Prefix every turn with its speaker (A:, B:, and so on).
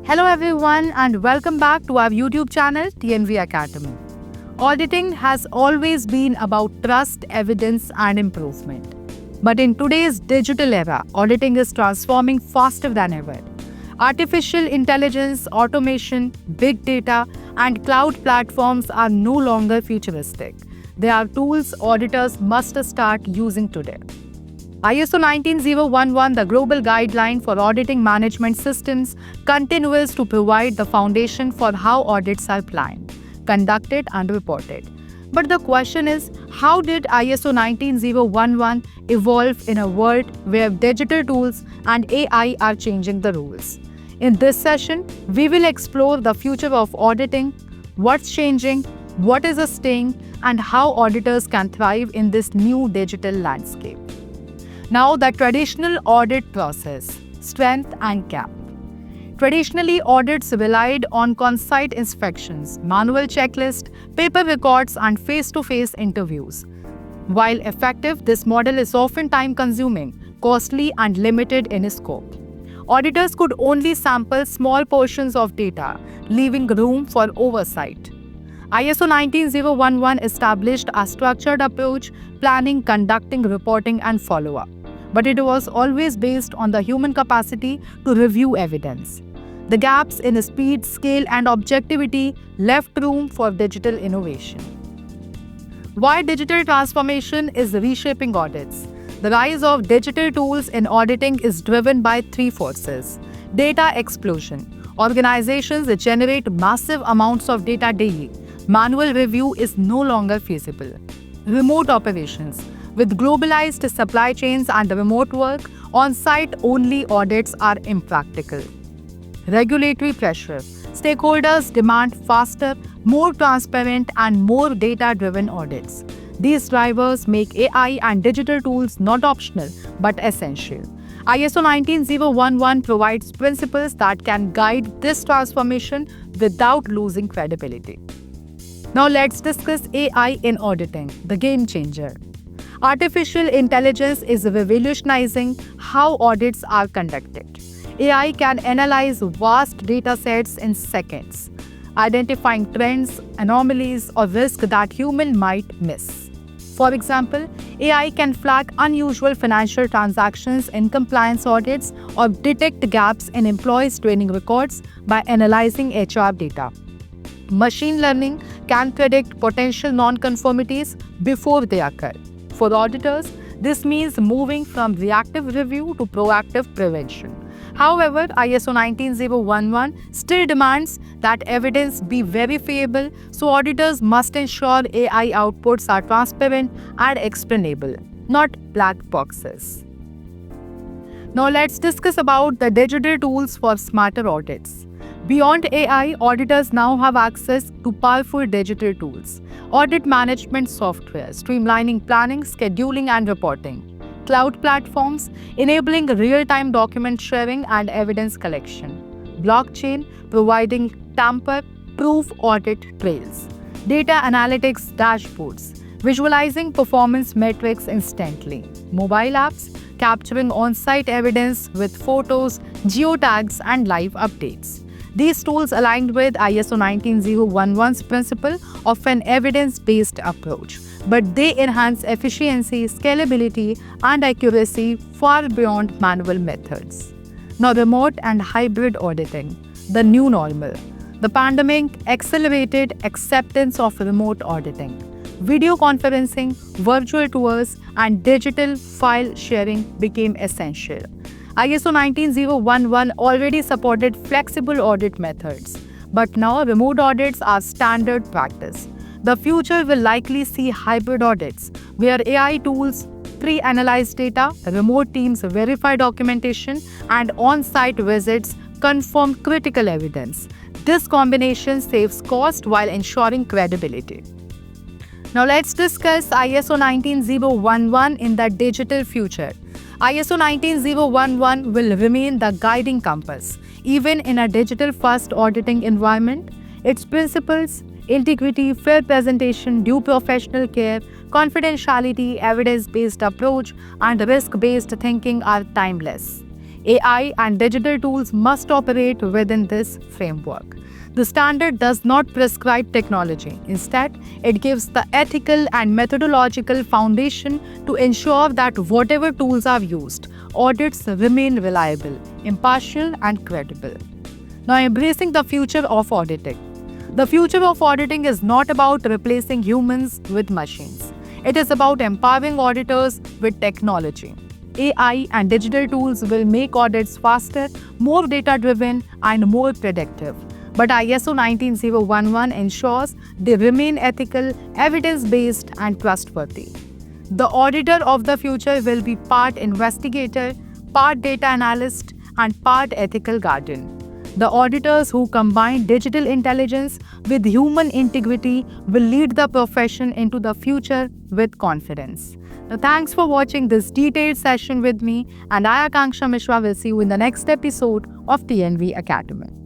A: Hello everyone and welcome back to our YouTube channel TNV Academy. Auditing has always been about trust, evidence and improvement. But in today's digital era, auditing is transforming faster than ever. Artificial intelligence, automation, big data and cloud platforms are no longer futuristic. They are tools auditors must start using today. ISO 19011, the global guideline for auditing management systems, continues to provide the foundation for how audits are planned, conducted and reported. But the question is, how did ISO 19011 evolve in a world where digital tools and AI are changing the rules? In this session, we will explore the future of auditing, what's changing, what is staying, and how auditors can thrive in this new digital landscape. Now, the traditional audit process, strength and gap. Traditionally, audits relied on on-site inspections, manual checklists, paper records, and face-to-face interviews. While effective, this model is often time-consuming, costly, and limited in scope. Auditors could only sample small portions of data, leaving room for oversight. ISO 19011 established a structured approach, planning, conducting, reporting, and follow-up. But it was always based on the human capacity to review evidence. The gaps in speed, scale, and objectivity left room for digital innovation. Why digital transformation is reshaping audits? The rise of digital tools in auditing is driven by three forces. Data explosion. Organizations generate massive amounts of data daily. Manual review is no longer feasible. Remote operations. With globalized supply chains and remote work, on-site only audits are impractical. Regulatory pressure. Stakeholders demand faster, more transparent, and more data-driven audits. These drivers make AI and digital tools not optional, but essential. ISO 19011 provides principles that can guide this transformation without losing credibility. Now let's discuss AI in auditing, the game changer. Artificial intelligence is revolutionizing how audits are conducted. AI can analyze vast data sets in seconds, identifying trends, anomalies, or risks that humans might miss. For example, AI can flag unusual financial transactions in compliance audits or detect gaps in employees' training records by analyzing HR data. Machine learning can predict potential non-conformities before they occur. For auditors, this means moving from reactive review to proactive prevention. However, ISO 19011 still demands that evidence be verifiable, so auditors must ensure AI outputs are transparent and explainable, not black boxes. Now let's discuss about the digital tools for smarter audits. Beyond AI, auditors now have access to powerful digital tools. Audit management software, streamlining planning, scheduling, and reporting. Cloud platforms, enabling real-time document sharing and evidence collection. Blockchain, providing tamper-proof audit trails. Data analytics dashboards, visualizing performance metrics instantly. Mobile apps, capturing on-site evidence with photos, geotags, and live updates. These tools aligned with ISO 19011's principle of an evidence-based approach, but they enhance efficiency, scalability, and accuracy far beyond manual methods. Now, remote and hybrid auditing, the new normal. The pandemic accelerated acceptance of remote auditing. Video conferencing, virtual tours, and digital file sharing became essential. ISO 19011 already supported flexible audit methods, but now remote audits are standard practice. The future will likely see hybrid audits, where AI tools pre-analyze data, remote teams verify documentation, and on-site visits confirm critical evidence. This combination saves cost while ensuring credibility. Now let's discuss ISO 19011 in the digital future. ISO 19011 will remain the guiding compass, even in a digital-first auditing environment. Its principles, integrity, fair presentation, due professional care, confidentiality, evidence-based approach, and risk-based thinking are timeless. AI and digital tools must operate within this framework. The standard does not prescribe technology. Instead, it gives the ethical and methodological foundation to ensure that whatever tools are used, audits remain reliable, impartial, and credible. Now, embracing the future of auditing. The future of auditing is not about replacing humans with machines. It is about empowering auditors with technology. AI and digital tools will make audits faster, more data driven, and more predictive. But ISO 19011 ensures they remain ethical, evidence based, and trustworthy. The auditor of the future will be part investigator, part data analyst, and part ethical guardian. The auditors who combine digital intelligence with human integrity will lead the profession into the future with confidence. Now, thanks for watching this detailed session with me, and I, Akanksha Mishra, will see you in the next episode of TNV Academy.